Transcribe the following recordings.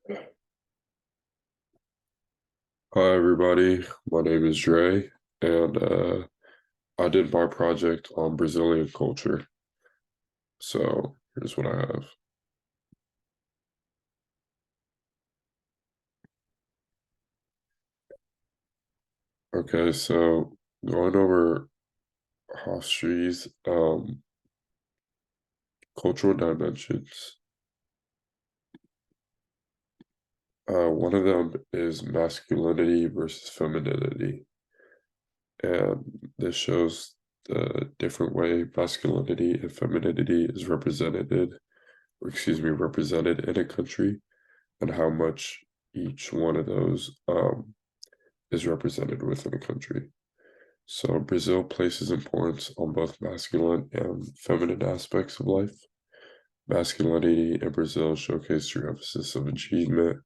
Hi everybody, my name is Dre, and I did my project on Brazilian culture. So here's what I have. Okay, so going over Hofstree's cultural dimensions. One of them is masculinity versus femininity, and this shows the different way masculinity and femininity is represented in a country, and how much each one of those is represented within a country. So Brazil places importance on both masculine and feminine aspects of life. Masculinity in Brazil showcased through emphasis of achievement,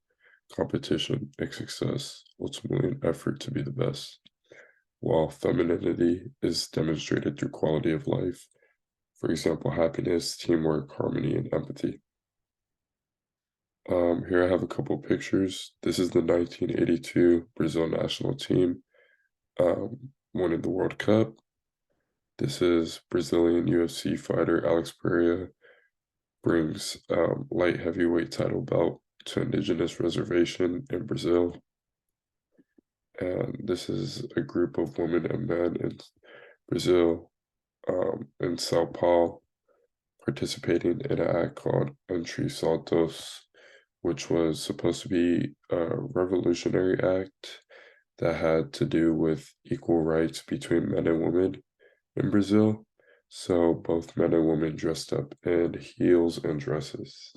competition, and success, ultimately an effort to be the best, while femininity is demonstrated through quality of life, for example, happiness, teamwork, harmony, and empathy. Here I have a couple pictures. This is the 1982 Brazil national team winning the World Cup. This is Brazilian UFC fighter Alex Pereira brings light heavyweight title belt to indigenous reservation in Brazil. And this is a group of women and men in Brazil, in Sao Paulo, participating in an act called Entre Saltos, which was supposed to be a revolutionary act that had to do with equal rights between men and women in Brazil. So both men and women dressed up in heels and dresses.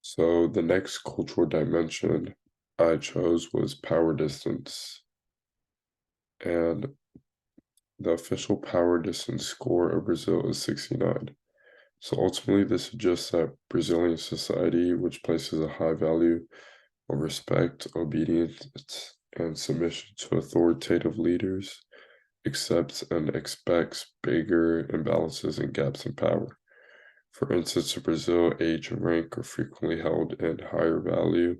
So the next cultural dimension I chose was power distance. And the official power distance score of Brazil is 69. So ultimately, this suggests that Brazilian society, which places a high value on respect, obedience, and submission to authoritative leaders, accepts and expects bigger imbalances and gaps in power. For instance, in Brazil, age and rank are frequently held in higher value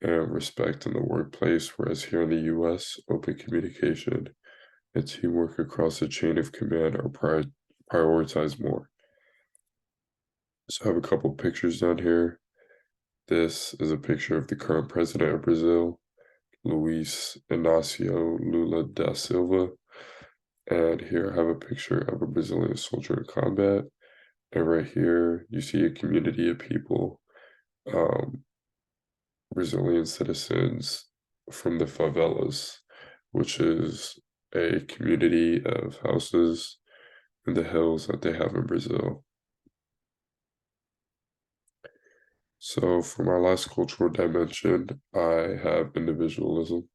and respect in the workplace, whereas here in the US, open communication and teamwork across the chain of command are prioritized more. So I have a couple pictures down here. This is a picture of the current president of Brazil, Luiz Inácio Lula da Silva. And here I have a picture of a Brazilian soldier in combat. And right here, you see a community of people, um, Brazilian citizens from the favelas, which is a community of houses in the hills that they have in Brazil. So for my last cultural dimension, I have individualism.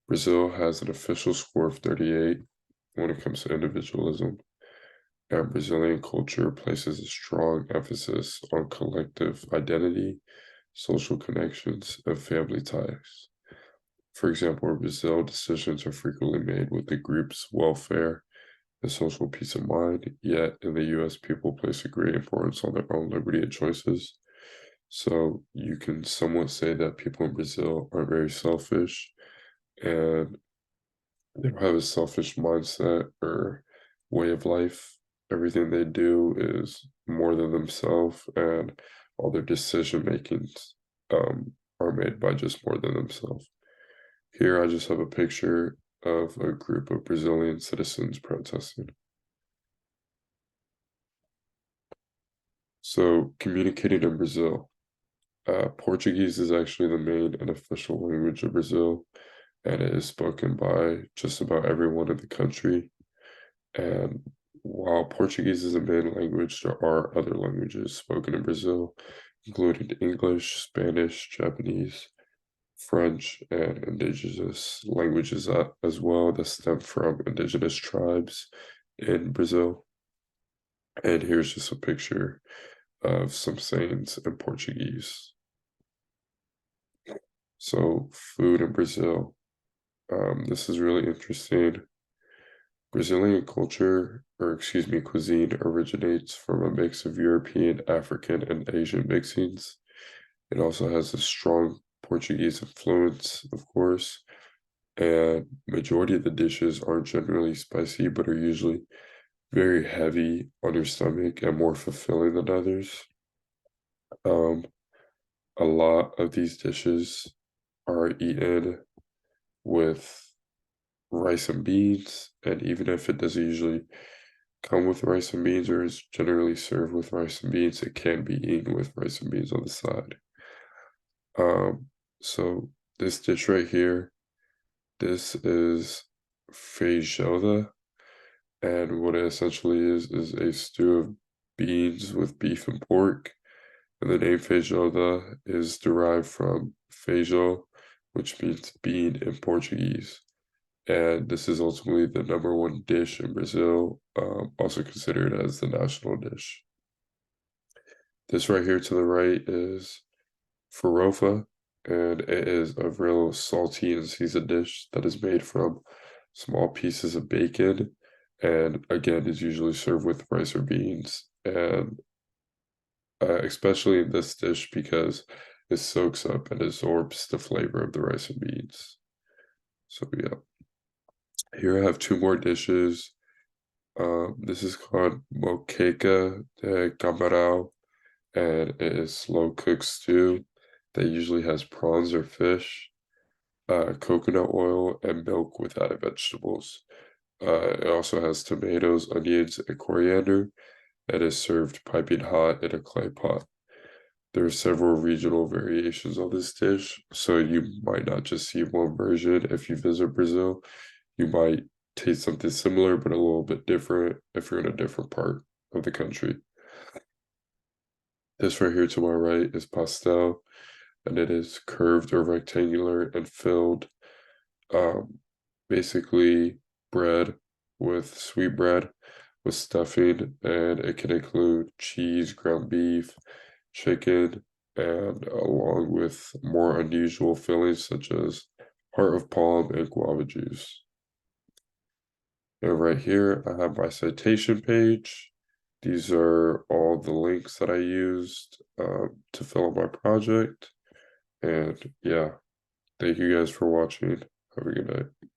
Brazil has an official score of 38 when it comes to individualism, and Brazilian culture places a strong emphasis on collective identity, social connections, and family ties. For example, in Brazil, decisions are frequently made with the group's welfare and social peace of mind, yet in the US, people place a great importance on their own liberty and choices. So you can somewhat say that people in Brazil are very selfish and they don't have a selfish mindset or way of life. Everything they do is more than themselves, and all their decision makings are made by just more than themselves. Here, I just have a picture of a group of Brazilian citizens protesting. So, communicating in Brazil. Portuguese is actually the main and official language of Brazil, and it is spoken by just about everyone in the country. And while Portuguese is the main language, there are other languages spoken in Brazil, including English, Spanish, Japanese, French, and indigenous languages as well that stem from indigenous tribes in Brazil. And here's just a picture of some sayings in Portuguese. So, food in Brazil. This is really interesting. Brazilian culture, or excuse me, cuisine originates from a mix of European, African, and Asian mixings. It also has a strong Portuguese influence, of course, and majority of the dishes aren't generally spicy, but are usually very heavy on your stomach and more fulfilling than others. Um, a lot of these dishes are eaten with rice and beans, and even if it doesn't usually come with rice and beans or is generally served with rice and beans, it can be eaten with rice and beans on the side. Um, so this dish right here, this is feijoada, and what it essentially is a stew of beans with beef and pork. And the name feijoada is derived from feijão, which means bean in Portuguese. And this is ultimately the #1 dish in Brazil, also considered as the national dish. This right here to the right is farofa, and it is a real salty and seasoned dish that is made from small pieces of bacon, and again is usually served with rice or beans, and especially in this dish because it soaks up and absorbs the flavor of the rice and beans. So yeah, here I have two more dishes. This is called moqueca de camarão, and it is slow cooked stew that usually has prawns or fish, coconut oil, and milk with added vegetables. It also has tomatoes, onions, and coriander, and is served piping hot in a clay pot. There are several regional variations on this dish, so you might not just see one version if you visit Brazil. You might taste something similar, but a little bit different if you're in a different part of the country. This right here to my right is pastel, and it is curved or rectangular and filled, um, basically bread with sweet bread with stuffing, and it can include cheese, ground beef, chicken, and along with more unusual fillings such as heart of palm and guava juice. And right here, I have my citation page. These are all the links that I used to fill out my project. And yeah, thank you guys for watching. Have a good night.